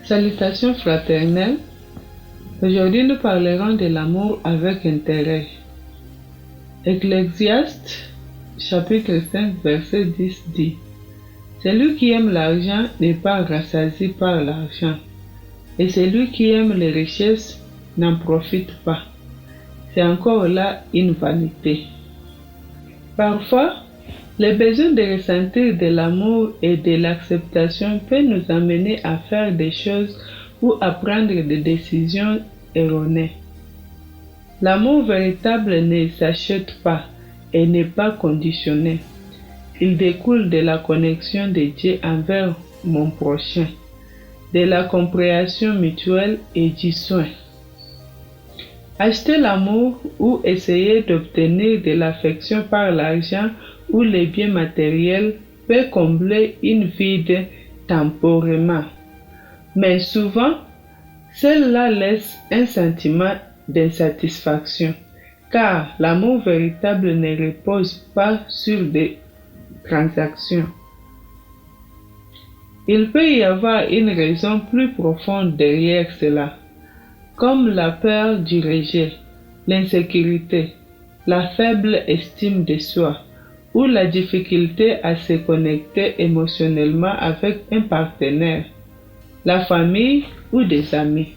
Salutations fraternelles. Aujourd'hui, nous parlerons de l'amour avec intérêt. Ecclésiaste, chapitre 5, verset 10 dit: Celui qui aime l'argent n'est pas rassasié par l'argent, et celui qui aime les richesses n'en profite pas. C'est encore là une vanité. Parfois, le besoin de ressentir de l'amour et de l'acceptation peut nous amener à faire des choses ou à prendre des décisions erronées. L'amour véritable ne s'achète pas et n'est pas conditionné. Il découle de la connexion de Dieu envers mon prochain, de la compréhension mutuelle et du soin. Acheter l'amour ou essayer d'obtenir de l'affection par l'argent ou les biens matériels peut combler une vide temporairement. Mais souvent, cela laisse un sentiment d'insatisfaction, car l'amour véritable ne repose pas sur des transactions. Il peut y avoir une raison plus profonde derrière cela, comme la peur du rejet, l'insécurité, la faible estime de soi, ou la difficulté à se connecter émotionnellement avec un partenaire, la famille ou des amis.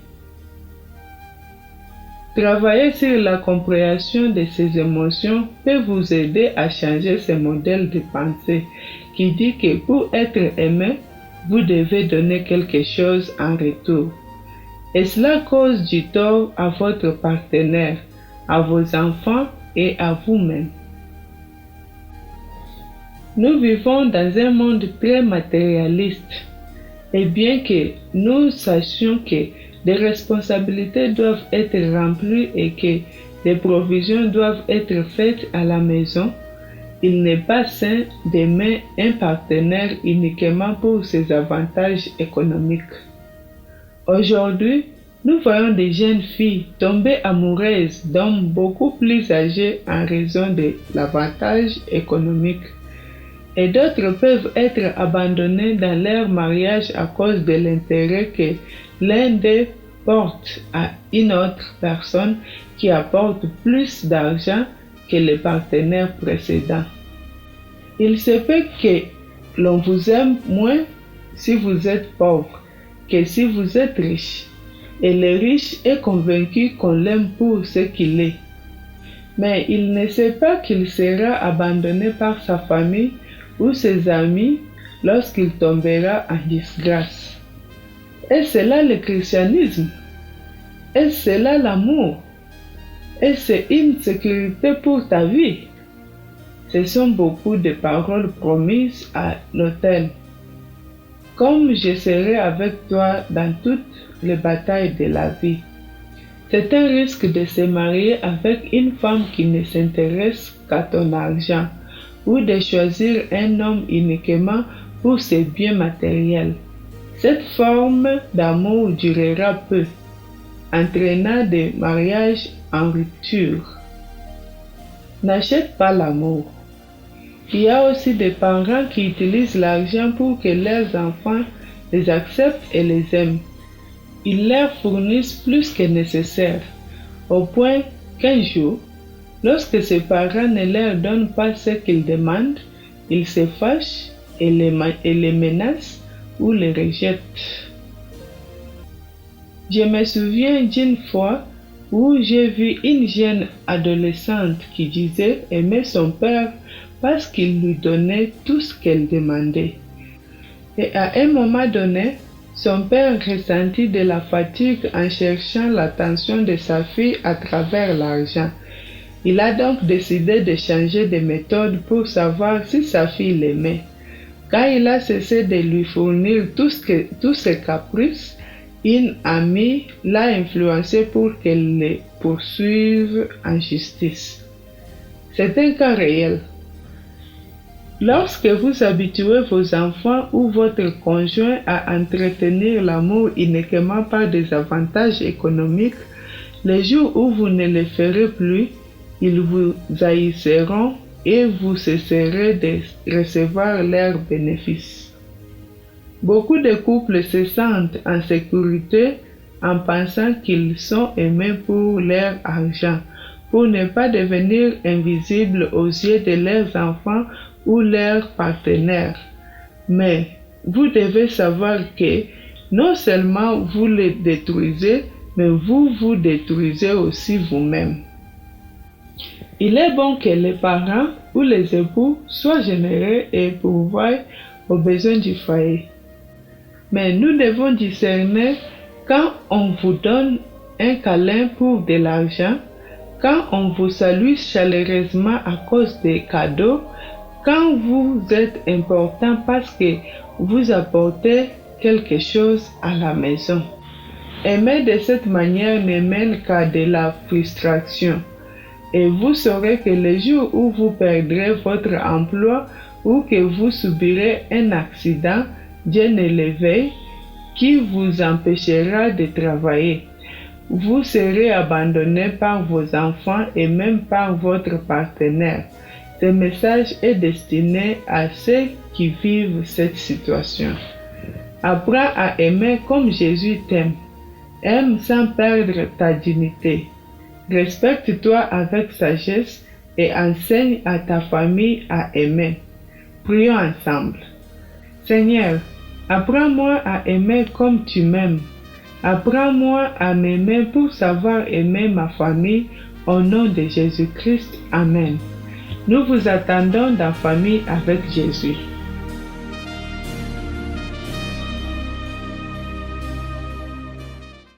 Travailler sur la compréhension de ces émotions peut vous aider à changer ce modèle de pensée qui dit que pour être aimé, vous devez donner quelque chose en retour. Et cela cause du tort à votre partenaire, à vos enfants et à vous-même. Nous vivons dans un monde très matérialiste, et bien que nous sachions que des responsabilités doivent être remplies et que des provisions doivent être faites à la maison, il n'est pas sain d'aimer un partenaire uniquement pour ses avantages économiques. Aujourd'hui, nous voyons des jeunes filles tomber amoureuses d'hommes beaucoup plus âgés en raison de l'avantage économique. Et d'autres peuvent être abandonnés dans leur mariage à cause de l'intérêt que l'un d'eux porte à une autre personne qui apporte plus d'argent que le partenaire précédent. Il se peut que l'on vous aime moins si vous êtes pauvre que si vous êtes riche, et le riche est convaincu qu'on l'aime pour ce qu'il est. Mais il ne sait pas qu'il sera abandonné par sa famille ou ses amis lorsqu'il tombera en disgrâce. Est-ce là le christianisme? Est-ce là l'amour? Est-ce une sécurité pour ta vie? Ce sont beaucoup de paroles promises à l'autel. Comme je serai avec toi dans toutes les batailles de la vie. C'est un risque de se marier avec une femme qui ne s'intéresse qu'à ton argent, ou de choisir un homme uniquement pour ses biens matériels. Cette forme d'amour durera peu, entraînant des mariages en rupture. N'achète pas l'amour. Il y a aussi des parents qui utilisent l'argent pour que leurs enfants les acceptent et les aiment. Ils leur fournissent plus que nécessaire, au point qu'un jour, lorsque ces parents ne leur donnent pas ce qu'ils demandent, ils se fâchent et les menacent ou les rejettent. Je me souviens d'une fois où j'ai vu une jeune adolescente qui disait aimer son père parce qu'il lui donnait tout ce qu'elle demandait. Et à un moment donné, son père ressentit de la fatigue en cherchant l'attention de sa fille à travers l'argent. Il a donc décidé de changer de méthode pour savoir si sa fille l'aimait. Quand il a cessé de lui fournir tous ses caprices, une amie l'a influencé pour qu'elle le poursuive en justice. C'est un cas réel. Lorsque vous habituez vos enfants ou votre conjoint à entretenir l'amour uniquement par des avantages économiques, les jours où vous ne le ferez plus, ils vous haïsseront et vous cesserez de recevoir leurs bénéfices. Beaucoup de couples se sentent en sécurité en pensant qu'ils sont aimés pour leur argent, pour ne pas devenir invisibles aux yeux de leurs enfants ou leurs partenaires. Mais vous devez savoir que non seulement vous les détruisez, mais vous vous détruisez aussi vous-même. Il est bon que les parents ou les époux soient généreux et pourvoient aux besoins du foyer. Mais nous devons discerner quand on vous donne un câlin pour de l'argent, quand on vous salue chaleureusement à cause des cadeaux, quand vous êtes important parce que vous apportez quelque chose à la maison. Aimer de cette manière ne mène qu'à de la frustration. Et vous saurez que le jour où vous perdrez votre emploi ou que vous subirez un accident, Dieu ne l'éveille, qui vous empêchera de travailler. Vous serez abandonné par vos enfants et même par votre partenaire. Ce message est destiné à ceux qui vivent cette situation. Apprends à aimer comme Jésus t'aime. Aime sans perdre ta dignité. Respecte-toi avec sagesse et enseigne à ta famille à aimer. Prions ensemble. Seigneur, apprends-moi à aimer comme tu m'aimes. Apprends-moi à m'aimer pour savoir aimer ma famille au nom de Jésus-Christ. Amen. Nous vous attendons dans Famille avec Jésus.